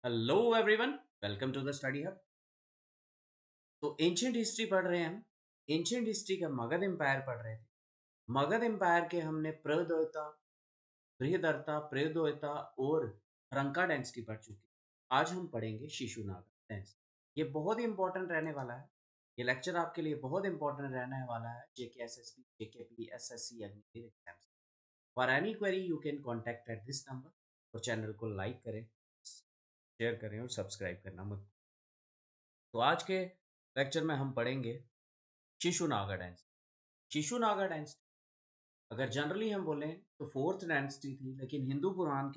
Hello everyone, welcome to the study hub. तो ancient history पढ़ रहे हैं हम। एंशियंट हिस्ट्री का मगध एम्पायर पढ़ रहे थे। मगध एम्पायर के हमने प्रद्योता, बृहदर्ता, प्रद्योता और रंका डायनेस्टी पढ़ चुके हैं। आज हम पढ़ेंगे शिशुनागा डायनेस्टी। ये बहुत ही इंपॉर्टेंट रहने वाला है। ये लेक्चर आपके लिए बहुत इंपॉर्टेंट रहने वाला है। जेके SSB, JKP, SSC Agniveer exams. For any query you can contact at this number. और चैनल को लाइक करें, शेयर करें और सब्सक्राइब करना मत। तो आज के लेक्चर में हम पढ़ेंगे शिशुनागा डायनेस्टी। शिशुनागा डायनेस्टी अगर जनरली हम बोलें तो फोर्थ डायनेस्टी थी, लेकिन हिंदू पुराण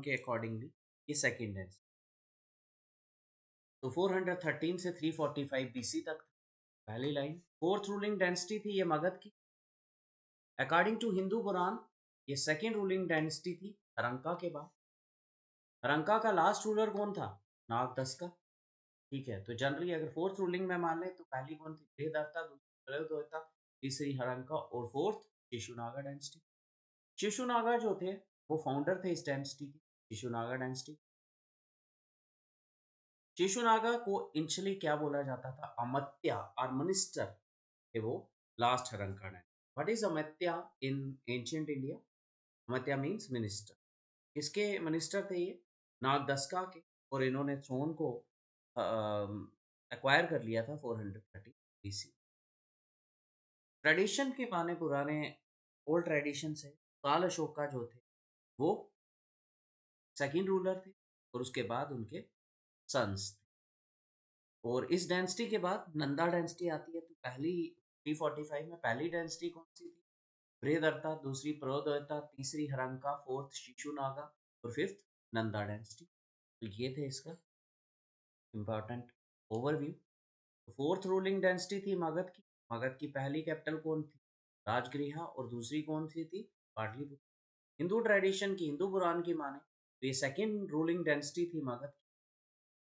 के अकॉर्डिंगली ये सेकंड डायनेस्टी। तो 413 से 345 बीसी तक पहली लाइन। फोर्थ रूलिंग डायनेस्टी थी ये मगध की। अकॉर्डिंग टू हिंदू पुराण ये सेकंड रूलिंग डायनेस्टी थी हरंका के बाद। हरंका का लास्ट रूलर कौन था? नागदस का। ठीक है, तो जनरली अगर फोर्थ रूलिंग में मान ले तो पहली कौन थी? बृहदर्ता, दूसरी प्रयोदता, तीसरी हरंका और फोर्थ शिशुनागा डायनेस्टी। शिशुनागा जो थे वो फाउंडर थे इस डायनेस्टी के, शिशुनागा डायनेस्टी। शिशुनागा को इनिशियली क्या बोला जाता था? अमत्या और मिनिस्टर थे वो last Haryanka dynasty. What is amatya in ancient India? Amatya means minister. किसके मिनिस्टर थे ये? नागदस्का के। और इन्होंने थ्रोन को एक्वायर कर लिया था 430 बीसी। ट्रेडिशन के माने पुराने ओल्ड ट्रेडिशन से काल अशोका जो थे वो सेकंड रूलर थे और उसके बाद उनके सन्स थे। और इस डायनेस्टी के बाद नंदा डायनेस्टी आती है। तो पहली 345 में पहली डायनेस्टी कौन सी थी? बृहदर्ता, दूसरी प्रौद्योता, तीसरी हरंका, फोर्थ शिशुनागा और फिफ्थ नंदा डायनेस्टी। तो ये थे इसका important overview. Fourth ruling dynasty थी मगध की। मगध की पहली कैपिटल कौन थी? राजगृहा। और दूसरी कौन सी थी? पाटलिपुत्र। हिंदू ट्रेडिशन की, हिंदू पुराण की माने तो ये सेकंड रूलिंग डायनेस्टी थी मगध की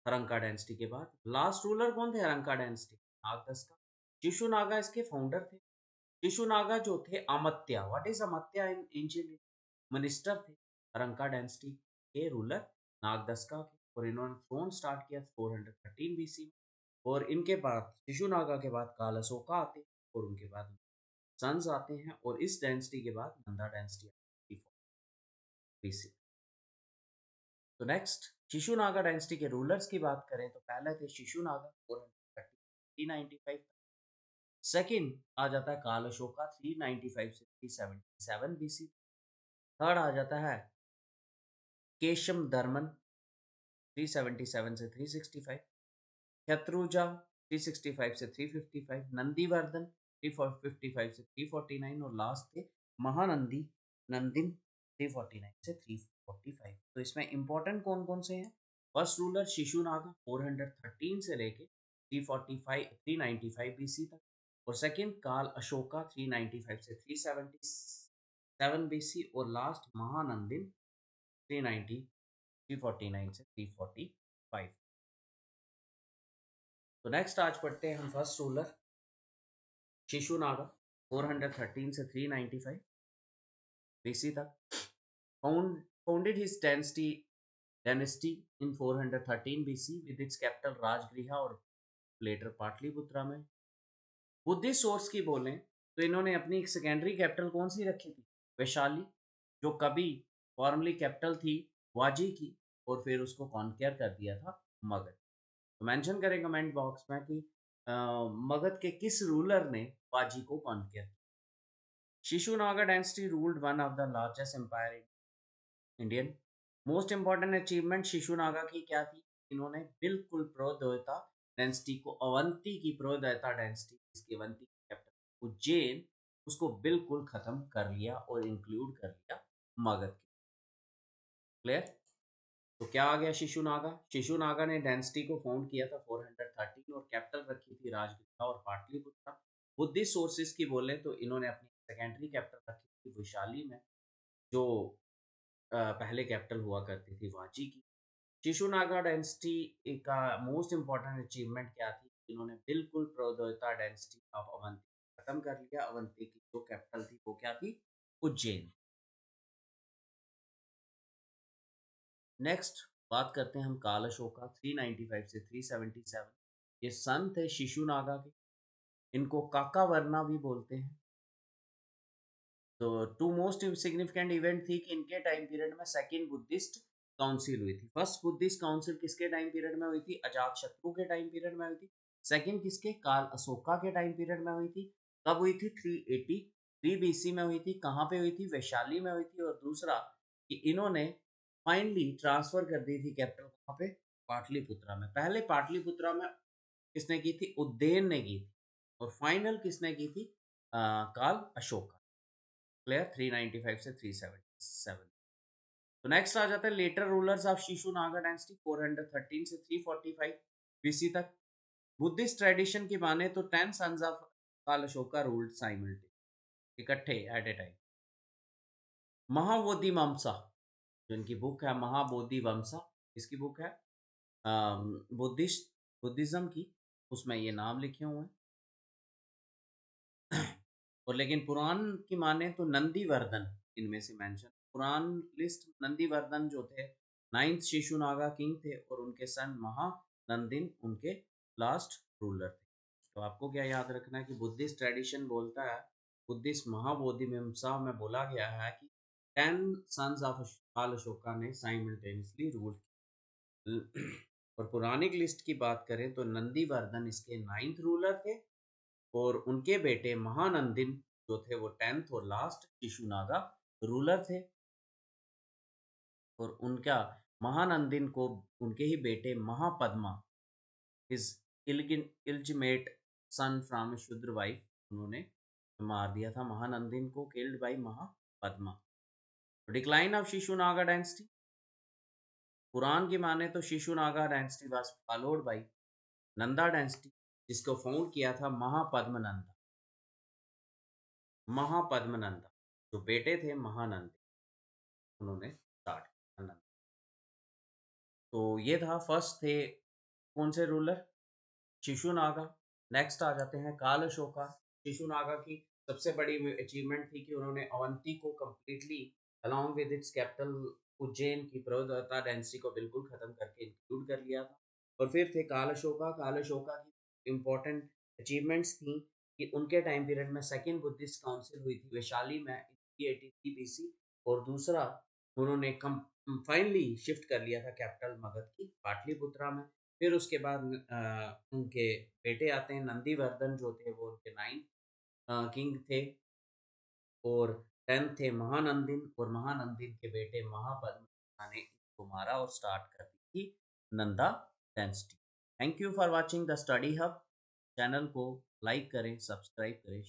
हरंका डायनेस्टी के बाद। लास्ट रूलर कौन थे हरंका डायनेस्टी? नागदस का। शिशुनागा इसके फाउंडर थे। शिशुनागा जो थे amatya, what is amatya in ancient? Minister थे हरंका डायनेस्टी के रूलर नागदस्का के। और इन्होंने थ्रोन स्टार्ट किया 413 बीसी में। और इनके बाद शिशुनागा के बाद काल अशोका आते हैं और उनके बाद सन्स आते हैं। और इस डायनेस्टी के बाद नंदा डायनेस्टी आती है बीसी। तो नेक्स्ट शिशुनागा डायनेस्टी के रूलर्स की बात करें तो पहले थे शिशुनागा 430 सेकंड आ जाता है काल अशोका 395 से 377 बीसी। थर्ड आ जाता है केशम दर्मन 377 से 365। शत्रुजा 365 से 355। नंदीवर्धन 355 से 349। और लास्ट थे महानंदी नंदिन 349 से 345। तो इसमें इंपॉर्टेंट कौन कौन से हैं? फर्स्ट रूलर शिशुनागा 413 से लेके 345 395 बीसी तक। और सेकंड काल अशोका 395 से 377 बीसी। और लास्ट महानंदिन 390 349 से 345। तो नेक्स्ट आज पढ़ते हैं हम फर्स्ट रूलर शिशुनागा 413 से 395 बीसी तक। Founded his dynasty in 413 BC with its capital Rajagriha और लेटर पाटलिपुत्रा में। बुद्धिस्ट सोर्स की बोलें तो इन्होंने अपनी एक सेकेंडरी कैपिटल कौन सी रखी थी? वैशाली, जो कभी फॉर्मली कैपिटल थी वाजी की, और फिर उसको कॉन्केयर कर दिया था मगध। तो मेंशन करें कमेंट बॉक्स में कि मगध के किस रूलर ने वाजी को कॉन्केयर किया। Shishunaga dynasty ruled one of the largest empire in Indian. Most important achievement Shishunaga की क्या थी? इन्होंने बिल्कुल प्रौद्योता डायनेस्टी को, अवंती की प्रौद्योता डायनेस्टी, जिसकी अवंती की कैपिटल उज्जैन, उसको बिल्कुल खत्म कर लिया और इंक्लूड कर लिया मगध के। क्लियर? तो क्या आ गया शिशुनागा? शिशुनागा ने डायनेस्टी को फाउंड किया था 413 और कैपिटल रखी थी राजगृहा और पाटलिपुत्र। बुद्धिस्ट सोर्सेज की बोले तो इन्होंने अपनी सेकेंडरी कैपिटल रखी थी वैशाली में, जो पहले कैपिटल हुआ करती थी वाजी की। शिशुनागा डायनेस्टी का मोस्ट इंपॉर्टेंट अचीवमेंट क्या थी? इन्होंने बिल्कुल प्रौद्योता डायनेस्टी ऑफ अवंती खत्म कर लिया। अवंती की जो कैपिटल थी वो क्या थी? उज्जैन। नेक्स्ट बात करते हैं हम काल अशोका 395 से 377। ये सन थे शिशुनागा के। इनको काकावर्ना भी बोलते हैं। तो टू मोस्ट सिग्निफिकेंट इवेंट थी कि इनके टाइम पीरियड में सेकंड बुद्धिस्ट काउंसिल हुई थी। फर्स्ट बुद्धिस्ट काउंसिल किसके टाइम पीरियड में हुई थी? अजातशत्रु के टाइम पीरियड में हुई थी। सेकंड किसके? काल अशोका के टाइम पीरियड में हुई थी। कब हुई थी? 383 बीसी में हुई थी। कहाँ पे हुई थी? वैशाली में हुई थी। और दूसरा कि इन्होंने फाइनली ट्रांसफर कर दी थी कैपिटल कहाँ पे? पाटलिपुत्रा में। पहले पाटलिपुत्रा में किसने की थी? उज्जैन ने की थी। और फाइनल किसने की थी? काल अशोका। क्लियर? 395 से 377। तो नेक्स्ट आ जाता है later rulers of Shishunaga dynasty 413 से 345 बीसी तक। बुद्धिस्ट ट्रेडिशन की माने तो 10 सन्स ऑफ काल अशोका रूल्ड साइमल्टेनियसली, इकट्ठे एट ए टाइम। महाबोधि वंशा, जो इनकी बुक है महाबोधि वंशा, इसकी बुक है बुद्धिस्ट बुद्धिज्म की, उसमें ये नाम लिखे हुए हैं। और लेकिन पुराण की माने तो नंदीवर्धन इनमें से मेंशन। पुराण लिस्ट नंदीवर्धन जो थे 9th शिशुनागा किंग थे और उनके सन महानंदिन उनके लास्ट रूलर थे। तो आपको क्या याद रखना है कि बुद्धिस्ट ट्रेडिशन बोलता है, बुद्धिस्ट महाबोधि मीमांसा में बोला गया है कि 10 सन्स ऑफ काल अशोका ने साइमल्टेनियसली रूल। और पुरानिक लिस्ट की बात करें तो नंदीवर्धन इसके 9th रूलर थे और उनके बेटे महानंदिन जो थे वो 10th और लास्ट शिशुनागा रूलर थे। और उनका महानंदिन को उनके ही बेटे Mahapadma is illegitimate son from Shudra wife, उन्होंने मार दिया था महानंदिन को, killed by Mahapadma. Decline of Shishunaga dynasty, पुराण की माने तो Shishunaga dynasty was followed by Nanda dynasty, जिसको फाउंड किया था महापद्मनंदा। महापद्मनंदा जो बेटे थे महानंद, उन्होंने स्टार्ट किया। तो ये था फर्स्ट थे कौन से रूलर? शिशुनागा। नेक्स्ट आ जाते हैं काल अशोका। शिशुनागा की सबसे बड़ी अचीवमेंट थी कि उन्होंने अवंती को completely along with its capital Ujjain की प्रौद्योगिता डायनेस्टी को बिल्कुल खत्म करके इंक्लूड कर लिया था। और फिर थे काल अशोका। काल अशोका की इंपॉर्टेंट अचीवमेंट्स थी कि उनके टाइम पीरियड में सेकेंड बुद्धिस्ट काउंसिल हुई थी वैशाली में 383 बीसी। और दूसरा उन्होंने फाइनली शिफ्ट कर लिया था कैपिटल मगध की पाटलिपुत्रा में। फिर उसके बाद उनके बेटे आते हैं नंदीवर्धन जो थे वो उनके 9 किंग थे। और 10 थे महानंदिन और महानंदिन के बेटे महापद्म ने इनको मारा और स्टार्ट कर दी थी Nanda dynasty. Thank you for watching the study hub. Channel को लाइक करें, सब्सक्राइब करें।